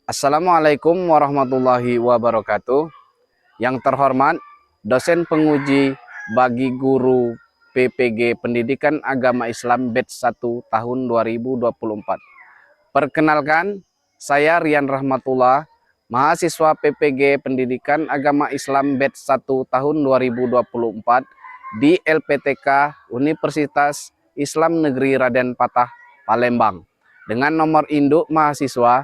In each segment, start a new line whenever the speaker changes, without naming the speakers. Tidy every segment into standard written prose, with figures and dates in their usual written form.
Assalamualaikum warahmatullahi wabarakatuh. Yang terhormat, dosen penguji bagi guru PPG Pendidikan Agama Islam Batch 1 tahun 2024. Perkenalkan, saya Rian Rahmatullah, mahasiswa PPG Pendidikan Agama Islam Batch 1 tahun 2024 di LPTK Universitas Islam Negeri Raden Patah, Palembang, dengan nomor induk mahasiswa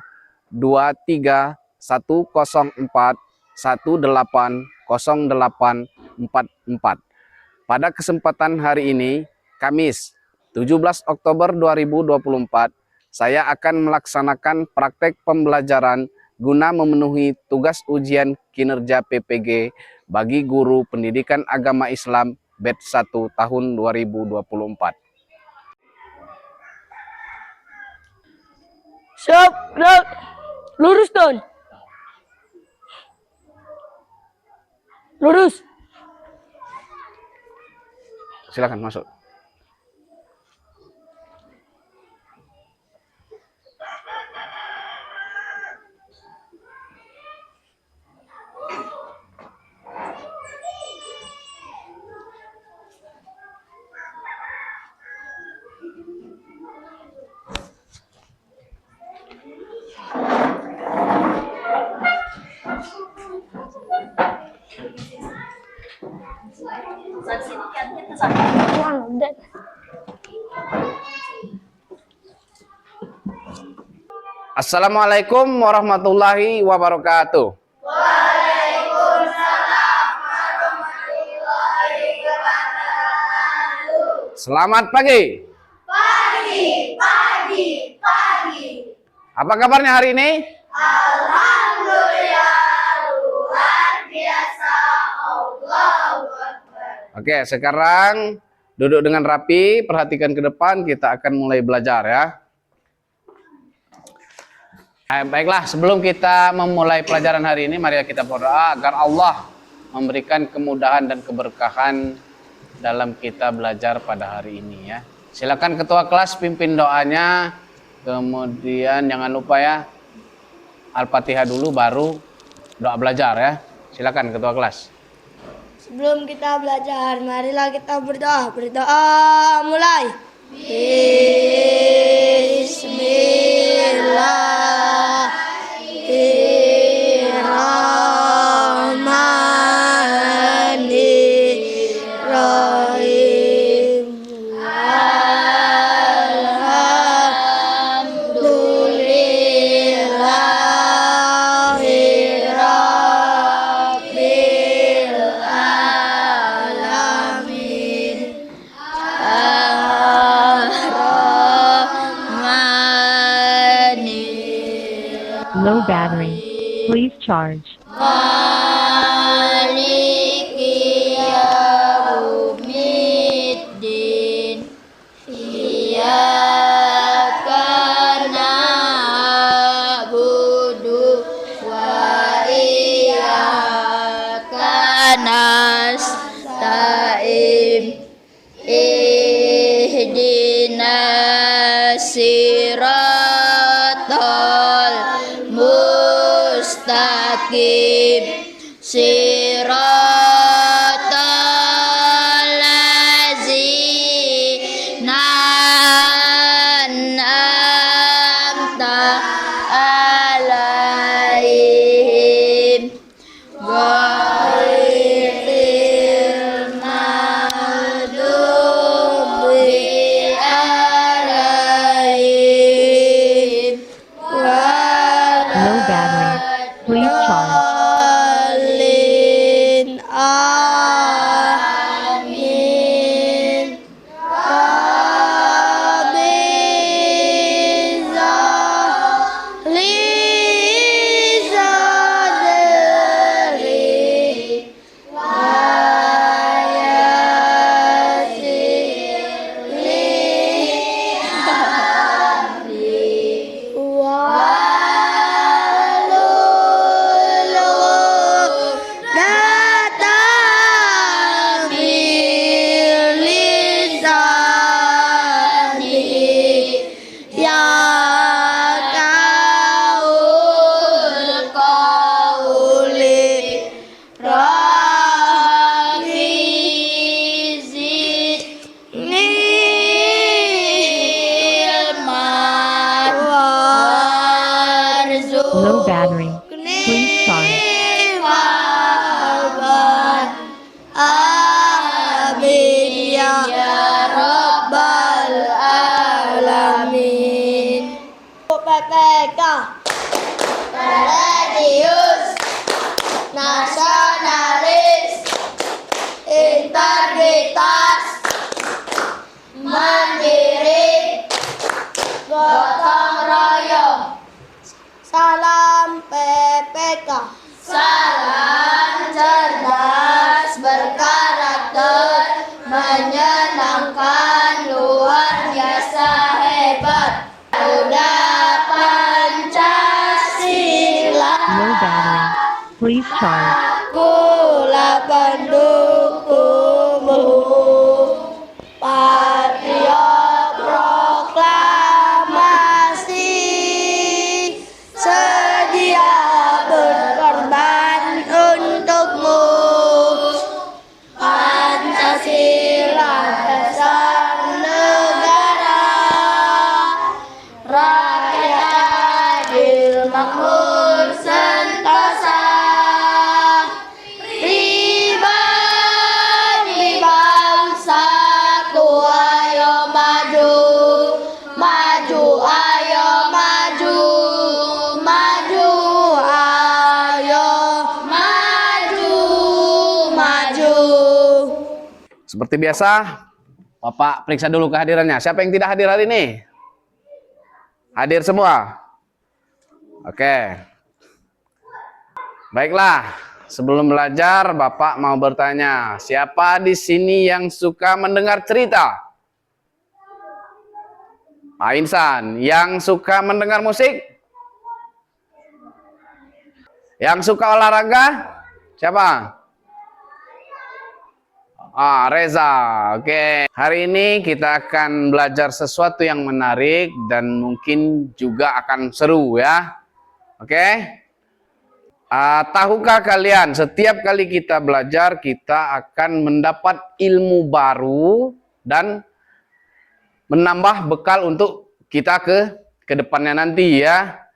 23.104.180844. Pada kesempatan hari ini, Kamis 17 Oktober 2024, saya akan melaksanakan praktek pembelajaran guna memenuhi tugas ujian kinerja PPG bagi guru pendidikan agama Islam Batch 1 tahun 2024.
Siap, gerak. Lurus, Don. Lurus.
Silakan masuk. Assalamualaikum warahmatullahi wabarakatuh. Waalaikumsalam warahmatullahi wabarakatuh. Selamat pagi. Pagi. Apa kabarnya hari ini? Alhamdulillah, luar biasa. Allahu Akbar. Oke, sekarang duduk dengan rapi, perhatikan ke depan, kita akan mulai belajar ya. Baiklah, sebelum kita memulai pelajaran hari ini, mari kita berdoa agar Allah memberikan kemudahan dan keberkahan dalam kita belajar pada hari ini ya. Silakan ketua kelas pimpin doanya, kemudian jangan lupa ya Al-Fatihah dulu baru doa belajar ya. Silakan ketua kelas.
Sebelum kita belajar, marilah kita berdoa. Berdoa mulai. Bismillahirrahmanirrahim. Alhamdulillahirabbil alamin.
Low battery. Please charge.
Maliki yaumiddin. Iyyaka na'budu wa iyyaka nasta'in. Ihdinas siratal mustaqim. Siratal ladzina an'amta alaihim ghairil maghdubi alaihim
Low battery. Please charge.
waladdallin.
Low battery. Please charge.
Amin ya Rabbal Alamin. PPK religius, nasionalis, integritas, mandiri, gotong royong. Salam PPK. Salam cerdas, berkarakter, menyenangkan, luar biasa hebat. Udah Pancasila.
Low battery. Please charge.
Akulah pendukungmu, patriot proklamasi, sedia berkorban untukmu. Pancasila dasar negara, rakyat adil makmur sentosa. Pribadi bangsaku ayo maju, maju ayo maju, maju ayo maju, maju.
Seperti biasa, Bapak periksa dulu kehadirannya. Siapa yang tidak hadir hari ini? Hadir semua? Oke. Baiklah, sebelum belajar, Bapak mau bertanya, siapa di sini yang suka mendengar cerita? Pak Insan, yang suka mendengar musik? Yang suka olahraga? Siapa? Reza. Oke. Hari ini kita akan belajar sesuatu yang menarik dan mungkin juga akan seru ya. Oke. Tahukah kalian, setiap kali kita belajar, kita akan mendapat ilmu baru dan menambah bekal untuk kita ke depannya nanti ya.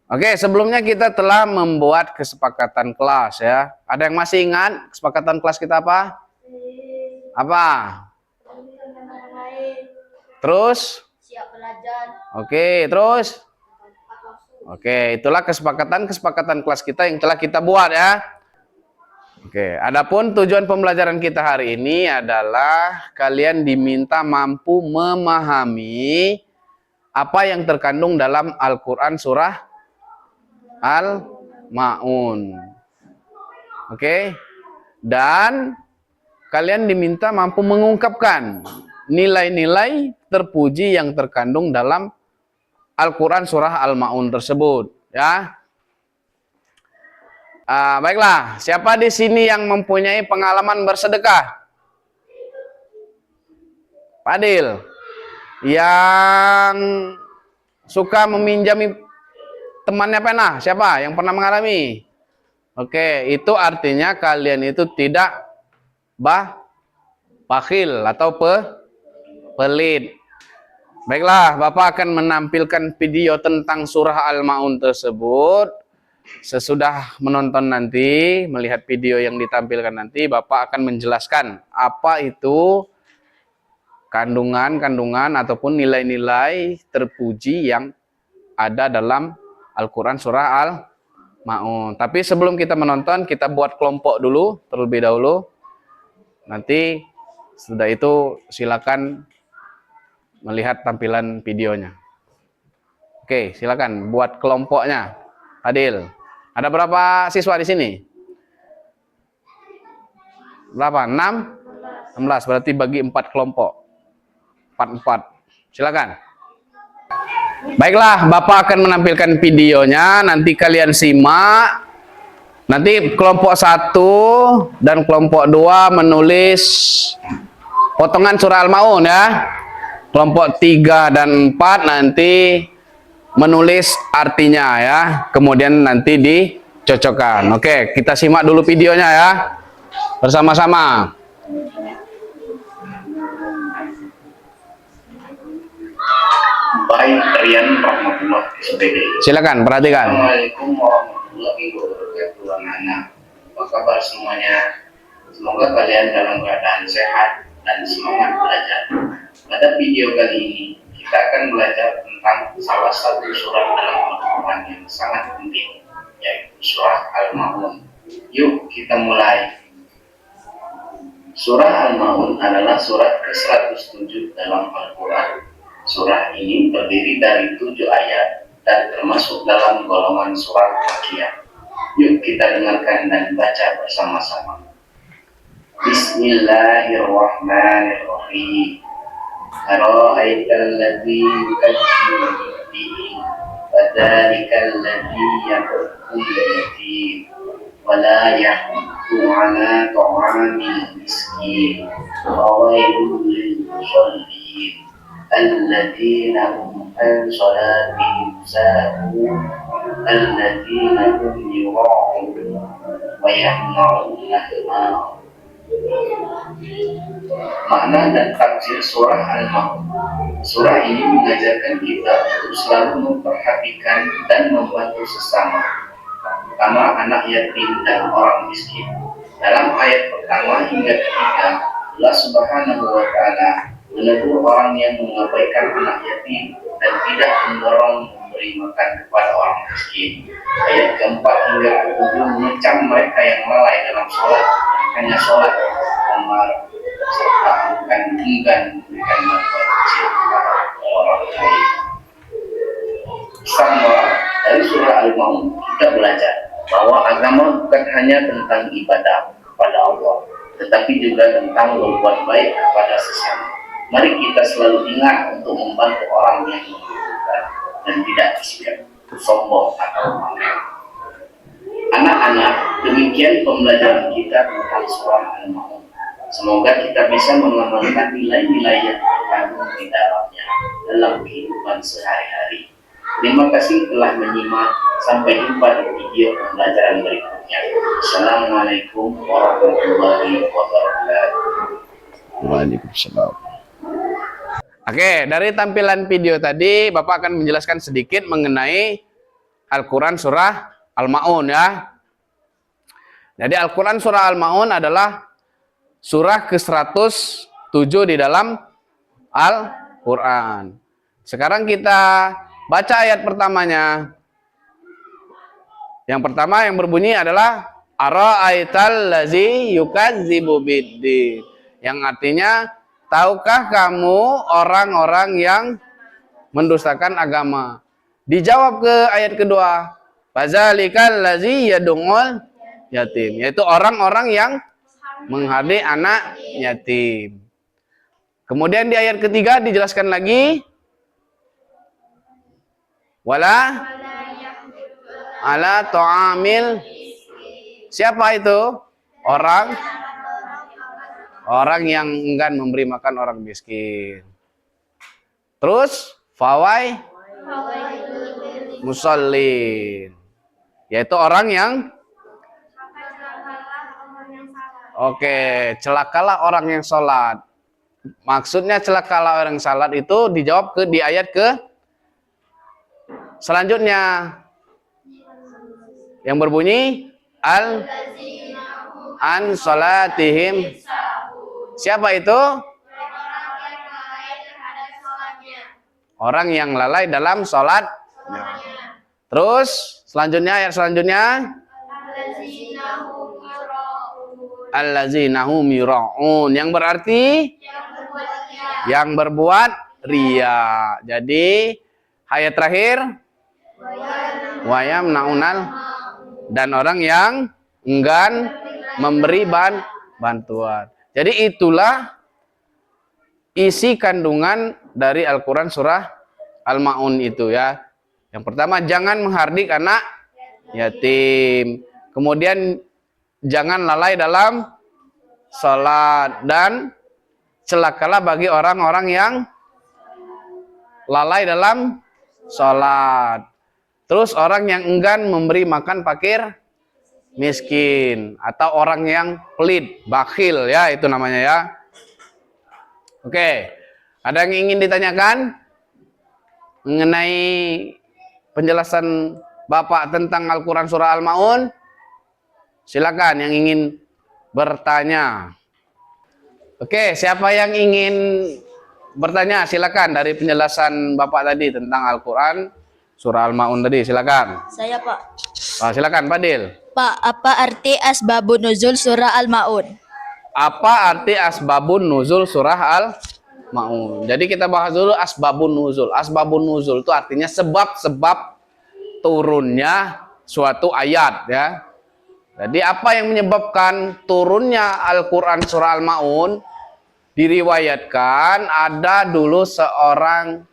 Oke, sebelumnya kita telah membuat kesepakatan kelas ya. Ada yang masih ingat kesepakatan kelas kita apa? Apa? Terus?
Siap belajar.
Oke, terus? Oke, itulah kesepakatan kelas kita yang telah kita buat ya. Oke, adapun tujuan pembelajaran kita hari ini adalah kalian diminta mampu memahami apa yang terkandung dalam Al-Quran surah Al-Ma'un. Oke. Dan kalian diminta mampu mengungkapkan nilai-nilai terpuji yang terkandung dalam Al-Quran surah Al-Ma'un tersebut, ya. Baiklah, siapa di sini yang mempunyai pengalaman bersedekah? Fadil. Yang suka meminjami temannya pena, siapa yang pernah mengalami? Oke, itu artinya kalian itu tidak bakhil atau pelit. Baiklah, Bapak akan menampilkan video tentang surah Al-Ma'un tersebut. Sesudah menonton nanti, melihat video yang ditampilkan nanti, Bapak akan menjelaskan apa itu kandungan ataupun nilai-nilai terpuji yang ada dalam Al-Quran surah Al-Ma'un. Tapi sebelum kita menonton, kita buat kelompok dulu, terlebih dahulu. Nanti setelah itu silakan melihat tampilan videonya. Oke, silakan buat kelompoknya. Adil, ada berapa siswa di sini? Berapa? 6? 16, berarti bagi 4 kelompok. 4. Silakan. Baiklah, Bapak akan menampilkan videonya, nanti kalian simak. Nanti kelompok 1 dan kelompok 2 menulis potongan surah Al-Ma'un ya. Kelompok 3 dan 4 nanti menulis artinya ya. Kemudian nanti dicocokkan. Oke, kita simak dulu videonya ya. Bersama-sama.
Baik, Rian rahmatullah SPD.
Silakan perhatikan.
Assalamualaikum warahmatullahi wabarakatuh, anak-anak. Apa kabar semuanya? Semoga kalian dalam keadaan sehat dan semangat belajar. Pada video kali ini kita akan belajar tentang salah satu surat dalam Al-Quran yang sangat penting, yaitu surah Al-Ma'un. Yuk kita mulai. Surah Al-Ma'un adalah surat ke-107 dalam Al-Quran. Surah ini terdiri dari 7 ayat dan termasuk dalam golongan surat Makkiyah. Yuk kita dengarkan dan baca bersama-sama. Bismillahirrahmanirrahim. Ara'aital ladzi yukadzibu bid-din fadzalikal ladzi yad'u al-yatim wa la yahuddu 'ala ta'amil miskin wa wailul lil musallin الذين هم عن صلاتهم ساهون الذين هم يراءون ويمنعون الماعون. Makna dan tafsir surah Al-Ma'un. Surah ini mengajarkan kita untuk selalu memperhatikan dan membantu sesama, terutama anak yatim dan orang miskin. Dalam ayat pertama hingga ketiga, Allah Subhanahu wa Ta'ala menegur orang yang mengabaikan anak yatim dan tidak mendorong memberi makan kepada orang miskin. Ayat keempat hingga ketujuh mengecam mereka yang lalai dalam sholat, hanya sholat kamar serta bukan enggan memberikan bantuan kecil kepada orang lain. Sama dari surah Al-Ma'un kita belajar bahwa agama bukan hanya tentang ibadah kepada Allah, tetapi juga tentang berbuat baik kepada sesama. Mari kita selalu ingat untuk membantu orang yang membutuhkan dan tidak bersikap sombong atau pamer. Anak-anak, demikian pembelajaran kita tentang surah Al-Ma'un. Semoga kita bisa mengamalkan nilai-nilai yang terkandung di dalamnya dalam kehidupan sehari-hari. Terima kasih telah menyimak. Sampai jumpa di video pembelajaran berikutnya. Assalamualaikum warahmatullahi wabarakatuh.
Waalaikumsalam. Oke, dari tampilan video tadi Bapak akan menjelaskan sedikit mengenai Al-Quran surah Al-Ma'un ya. Jadi Al-Quran surah Al-Ma'un adalah surah ke-107 di dalam Al-Quran. Sekarang kita baca ayat pertamanya. Yang pertama yang berbunyi adalah Ara'aital ladzi yukadzibu bid-din, yang artinya, tahukah kamu orang-orang yang mendustakan agama? Dijawab ke ayat kedua, fazalikal ladzi yad'ul yatim, yaitu orang-orang yang menghardik anak yatim. Kemudian di ayat ketiga dijelaskan lagi, wala ala ta'amil. Siapa itu? Orang yang enggan memberi makan orang miskin. Terus fawai musallin, yaitu orang yang celakalah orang yang sholat. Maksudnya celakalah orang salat itu dijawab di ayat ke selanjutnya yang berbunyi an salatihim. Siapa itu? Orang yang lalai dalam sholat. Terus selanjutnya ayat selanjutnya allazina hum yura'un, yang berarti yang berbuat ria. Jadi ayat terakhir wayam naunal, dan orang yang enggan memberi bantuan. Jadi itulah isi kandungan dari Al-Quran surah Al-Ma'un itu ya. Yang pertama, jangan menghardik anak yatim. Kemudian jangan lalai dalam sholat, dan celakalah bagi orang-orang yang lalai dalam sholat. Terus orang yang enggan memberi makan fakir miskin, atau orang yang pelit, bakhil ya, itu namanya ya. Oke, ada yang ingin ditanyakan? mengenai penjelasan Bapak tentang Al-Quran Surah Al-Ma'un? Silakan yang ingin bertanya. Oke, siapa yang ingin bertanya? Silakan dari penjelasan Bapak tadi tentang Al-Quran Surah Al-Ma'un tadi. Silakan.
Saya, Pak.
Silakan, Fadil.
Pak, apa arti asbabun nuzul surah Al-Maun?
Apa arti asbabun nuzul surah Al-Ma'un? Jadi kita bahas dulu asbabun nuzul. Asbabun nuzul itu artinya sebab-sebab turunnya suatu ayat, ya. Jadi apa yang menyebabkan turunnya Al-Quran Surah Al-Ma'un? Diriwayatkan ada dulu seorang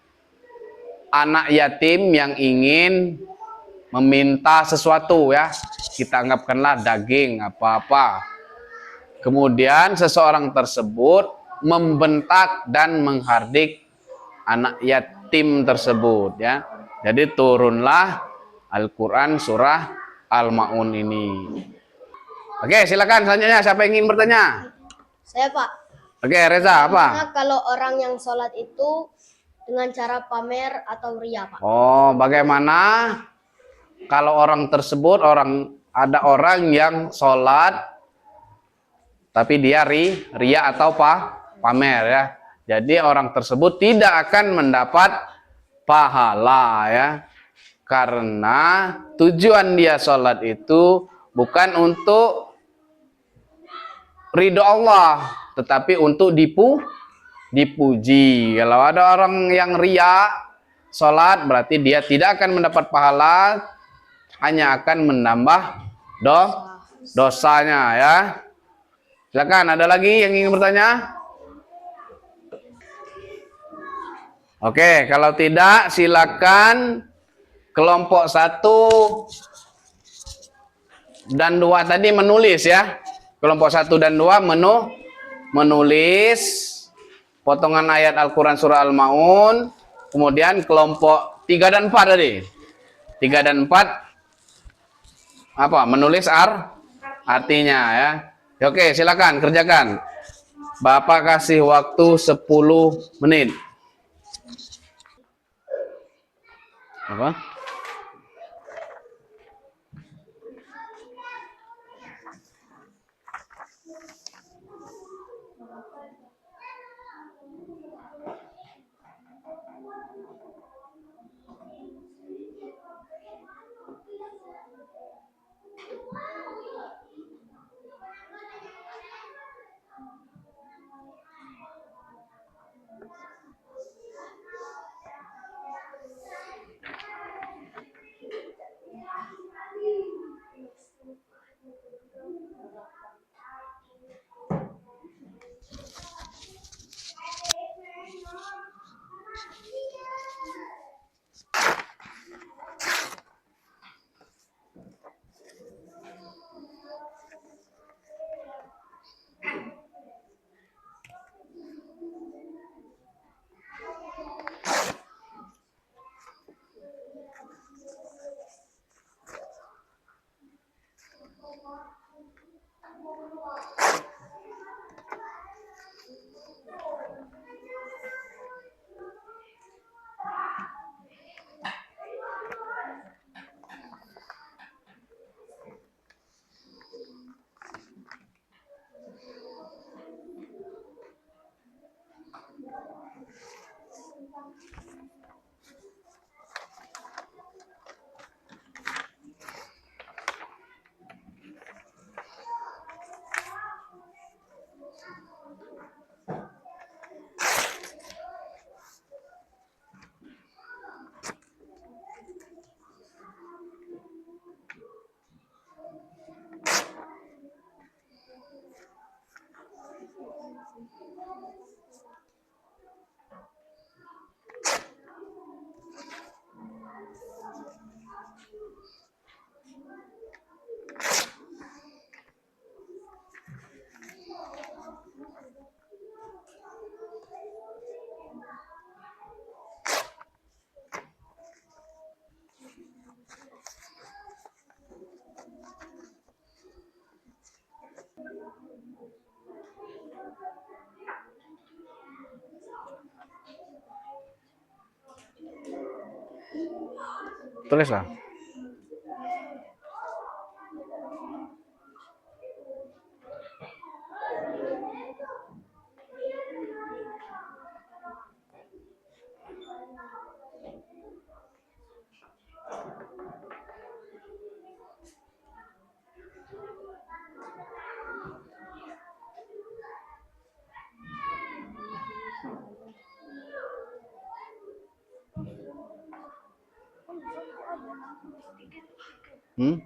anak yatim yang ingin meminta sesuatu, ya. Kita anggapkanlah daging apa-apa. Kemudian seseorang tersebut membentak dan menghardik anak yatim tersebut, ya. Jadi turunlah Al-Quran Surah Al-Ma'un ini. Oke, silakan selanjutnya siapa yang ingin bertanya?
Saya, Pak.
Oke, Reza, apa?
Karena kalau orang yang sholat itu dengan cara pamer atau ria, Pak.
Oh, bagaimana kalau orang tersebut ada orang yang sholat tapi dia ria atau pamer, ya. Jadi orang tersebut tidak akan mendapat pahala, ya. Karena tujuan dia sholat itu bukan untuk ridho Allah, tetapi untuk dipuji. Kalau ada orang yang ria sholat, berarti dia tidak akan mendapat pahala, hanya akan menambah dosanya, ya. Silakan, ada lagi yang ingin bertanya? Oke, kalau tidak silakan kelompok 1 dan 2 tadi menulis, ya. Kelompok 1 dan 2 menulis potongan ayat Al-Quran Surah Al-Ma'un. Kemudian kelompok 3 dan 4 tadi. 3 dan 4 apa? Menulis artinya, ya. Oke, silakan kerjakan. Bapak kasih waktu 10 menit. Apa? tulislah. Hmm?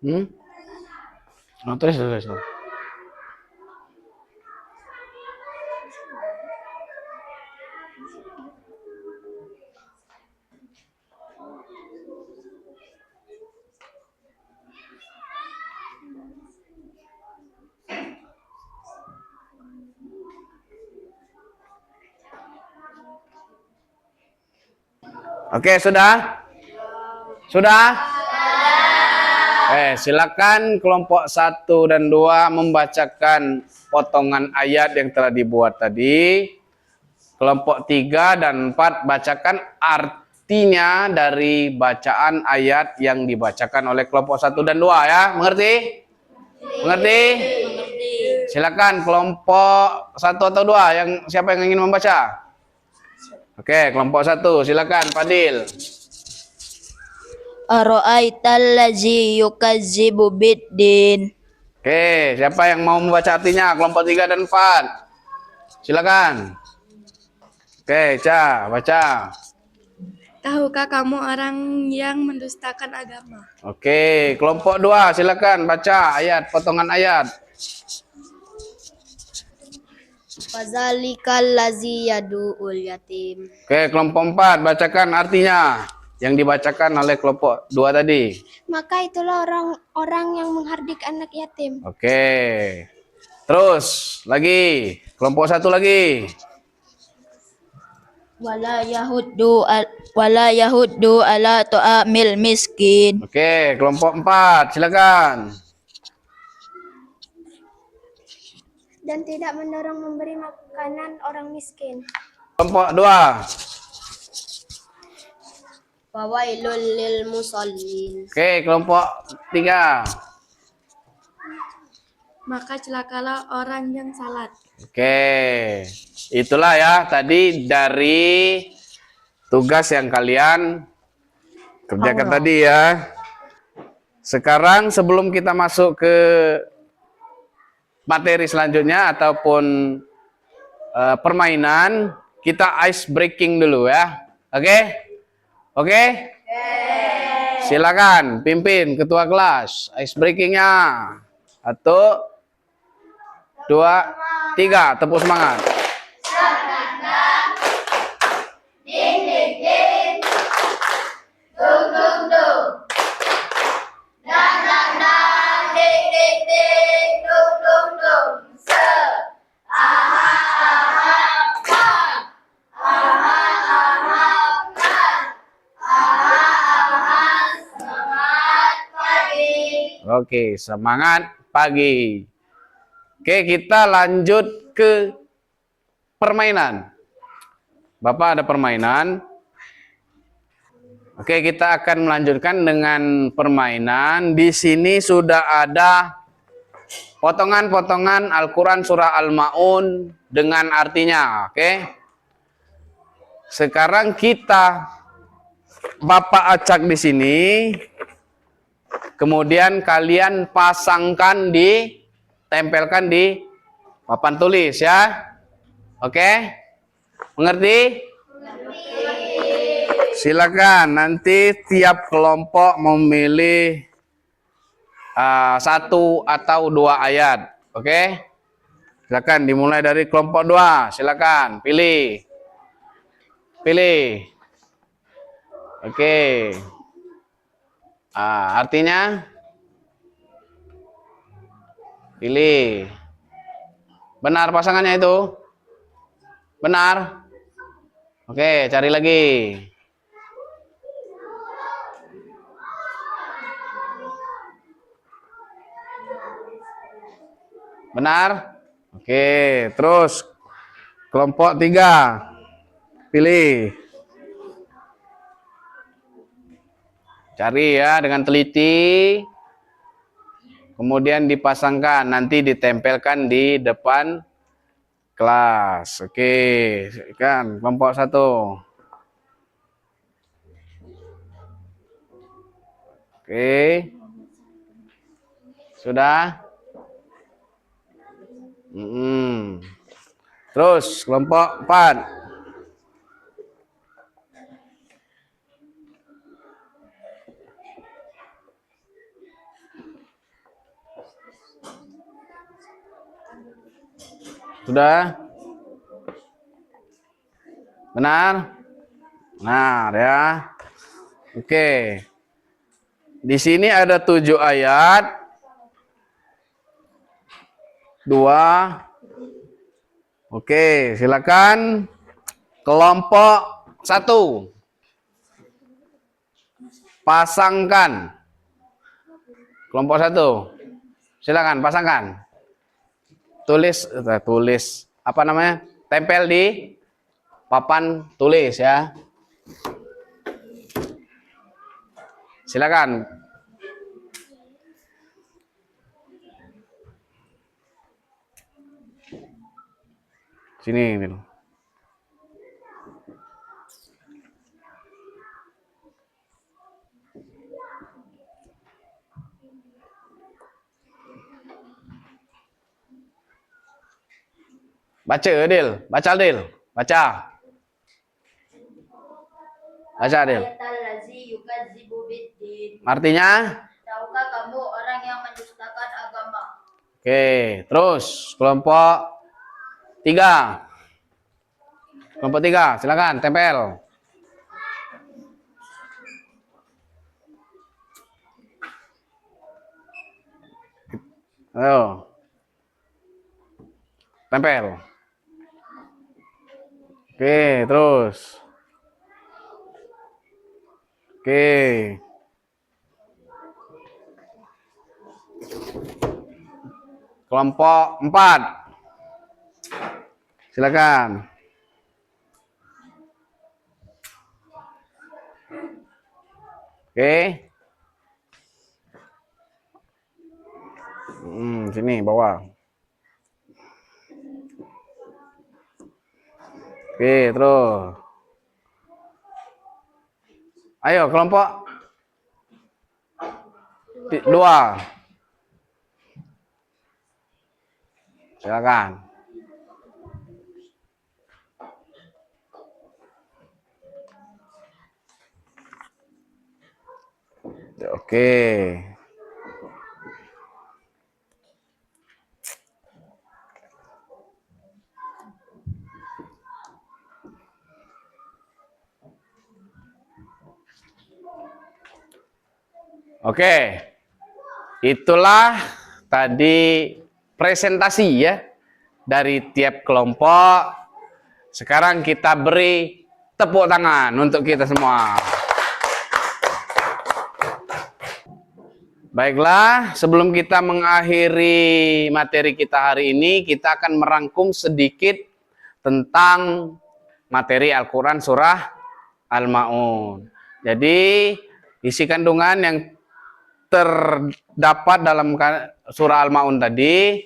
Hmm? Oh, tulis. Oke, sudah? Sudah? Silakan kelompok 1 dan 2 membacakan potongan ayat yang telah dibuat tadi. Kelompok 3 dan 4 bacakan artinya dari bacaan ayat yang dibacakan oleh kelompok 1 dan 2 ya. Mengerti? Mengerti? Silakan kelompok 1 atau 2 yang siapa yang ingin membaca? Oke, kelompok 1 silakan Fadil.
Ara'aital ladzi yukazzibu biddin.
Oke, siapa yang mau membaca artinya? Kelompok 3 dan 4. Silakan. Oke, Ca, baca.
Tahukah kamu orang yang mendustakan agama?
Oke, kelompok 2 silakan baca ayat, potongan ayat.
Fazalikal lazi yadu'ul yatim.
Oke, kelompok 4 bacakan artinya yang dibacakan oleh kelompok 2 tadi.
Maka itulah orang-orang yang menghardik anak yatim.
Oke. Terus lagi, kelompok 1 lagi.
Wala yahuddu ala ta'amil miskin.
Oke, kelompok 4 silakan.
Dan tidak mendorong memberi makanan orang miskin.
Kelompok 2.
Fawailul lil musallin.
Oke, kelompok 3.
Maka celakalah orang yang salat.
Oke, itulah ya tadi dari tugas yang kalian kerjakan tadi ya. Sekarang sebelum kita masuk ke materi selanjutnya ataupun permainan, kita ice breaking dulu ya. Oke? Oke? Silakan pimpin ketua kelas ice breakingnya. 1, 2, 3, tepuk semangat. Oke, semangat pagi. Oke, kita lanjut ke permainan. Bapak ada permainan. Oke, kita akan melanjutkan dengan permainan. Di sini sudah ada potongan-potongan Al-Quran surah Al-Ma'un dengan artinya. Oke. Sekarang kita Bapak acak di sini. Kemudian kalian tempelkan di papan tulis ya. Oke? Mengerti? Silakan, nanti tiap kelompok memilih satu atau dua ayat. Oke? Silakan dimulai dari kelompok 2. Silakan, pilih. Pilih. Oke. Artinya pilih. Benar pasangannya itu? Benar? Oke, cari lagi. Benar? Oke, terus kelompok 3. Pilih. Cari ya dengan teliti. Kemudian dipasangkan, nanti ditempelkan di depan kelas. Oke, kan kelompok 1. Oke. Sudah? Terus kelompok 4. Sudah? Benar? Benar ya. Oke. Di sini ada 7 ayat. 2. Oke, silakan kelompok 1. Pasangkan. Kelompok 1. Silakan pasangkan. Tulis apa namanya? Tempel di papan tulis ya. Silakan. Sini dulu. Baca Adil, baca Adil, baca. Baca Adil. Artinya?
Tahukah kamu orang yang mendustakan agama?
Oke, terus kelompok 3. Kelompok 3, silakan tempel. Ayo. Tempel. Oke, terus. Oke. Kelompok 4. Silakan. Oke. Sini bawah. Oke, terus. Ayo kelompok 2. Silakan. Oke. Oke, itulah tadi presentasi ya dari tiap kelompok. Sekarang kita beri tepuk tangan untuk kita semua. Baiklah, sebelum kita mengakhiri materi kita hari ini, kita akan merangkum sedikit tentang materi Al-Quran surah Al-Ma'un. Jadi, isi kandungan yang terdapat dalam surah Al-Maun tadi,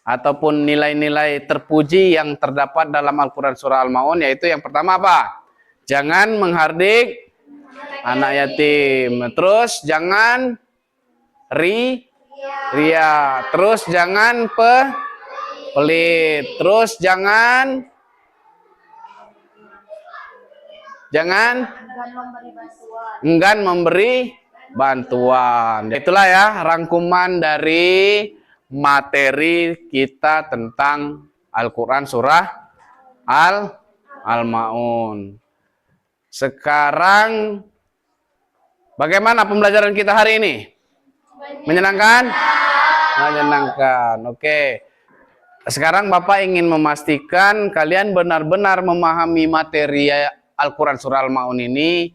ataupun nilai-nilai terpuji yang terdapat dalam Al-Quran surah Al-Maun, yaitu yang pertama apa? Jangan menghardik anak yatim. Terus jangan ria. Terus jangan pelit. Terus jangan enggan memberi bantuan. Itulah ya rangkuman dari materi kita tentang Al-Quran surah Al-Maun. Sekarang bagaimana pembelajaran kita hari ini? Menyenangkan? Menyenangkan. Oke. Sekarang Bapak ingin memastikan kalian benar-benar memahami materi Al-Quran surah Al-Maun ini.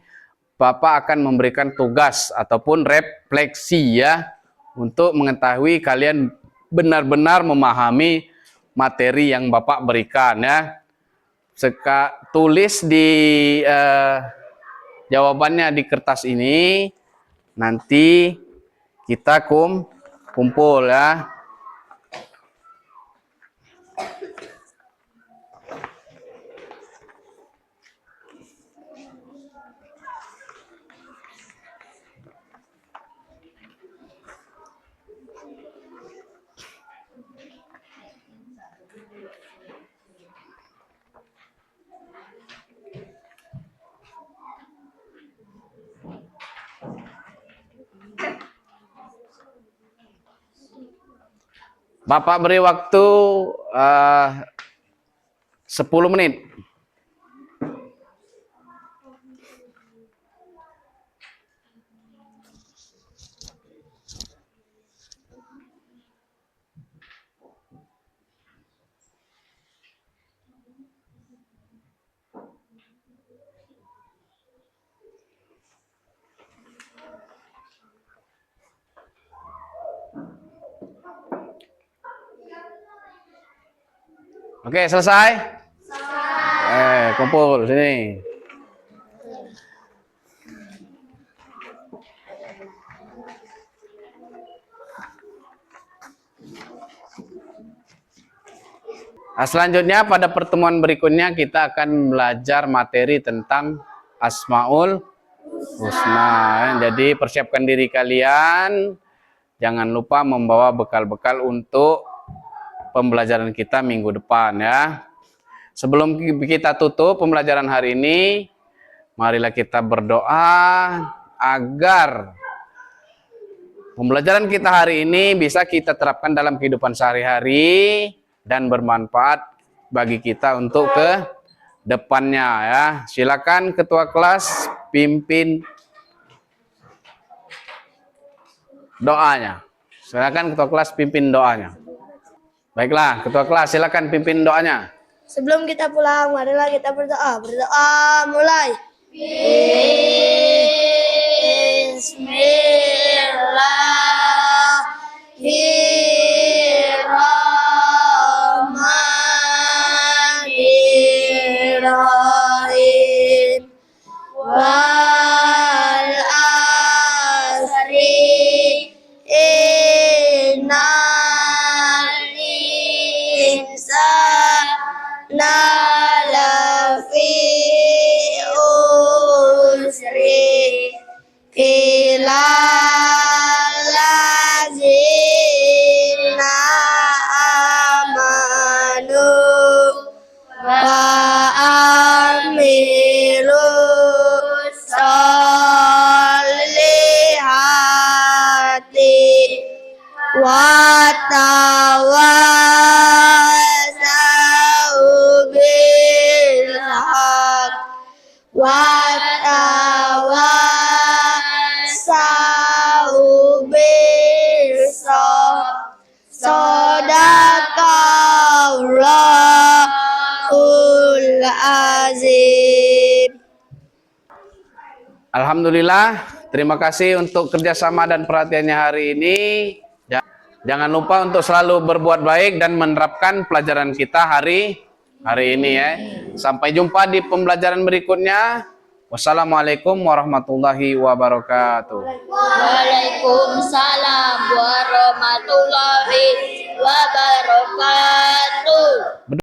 Bapak akan memberikan tugas ataupun refleksi ya, untuk mengetahui kalian benar-benar memahami materi yang Bapak berikan ya. Tulis di jawabannya di kertas ini, nanti kita kumpul ya. Bapak beri waktu 10 menit. Oke, selesai? Kumpul sini. Selanjutnya pada pertemuan berikutnya kita akan belajar materi tentang Asmaul Husna. Jadi persiapkan diri kalian. Jangan lupa membawa bekal-bekal untuk pembelajaran kita minggu depan ya. Sebelum kita tutup pembelajaran hari ini, marilah kita berdoa agar pembelajaran kita hari ini bisa kita terapkan dalam kehidupan sehari-hari dan bermanfaat bagi kita untuk ke depannya ya. Silakan ketua kelas pimpin doanya. Silakan ketua kelas pimpin doanya. Baiklah, ketua kelas silakan pimpin doanya.
Sebelum kita pulang, marilah kita berdoa. Berdoa mulai. Bismillahirrahmanirrahim. Wal asri innal insana lafi usri illa allazina amanu wa amilu solihati wa tawasau bil haq wa tawasau bil sadaqallahul azim.
Alhamdulillah, terima kasih untuk kerjasama dan perhatiannya hari ini. Jangan lupa untuk selalu berbuat baik dan menerapkan pelajaran kita hari ini ya. Sampai jumpa di pembelajaran berikutnya. Wassalamualaikum warahmatullahi wabarakatuh.
Waalaikumsalam warahmatullahi